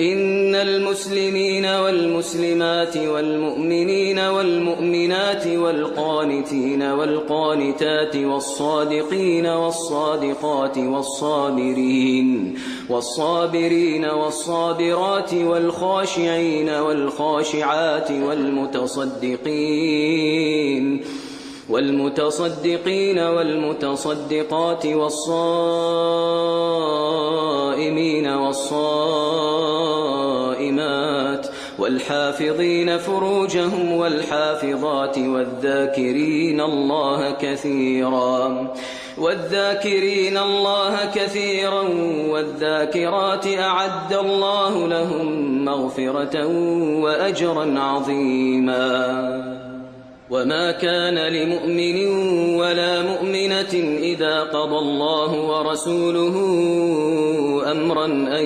إن المسلمين والمسلمات والمؤمنين والمؤمنات والقانتين والقانتات والصادقين والصادقات والصابرين والصابرات والخاشعين والخاشعات والمتصدقين والمتصدقات والصائمين والصائمات والحافظين فروجهم والحافظات والذاكرين الله كثيرا والذاكرات أعد الله لهم مغفرة وأجرا عظيما. وما كان لمؤمن ولا مؤمنة إذا قضى الله ورسوله أمرا أن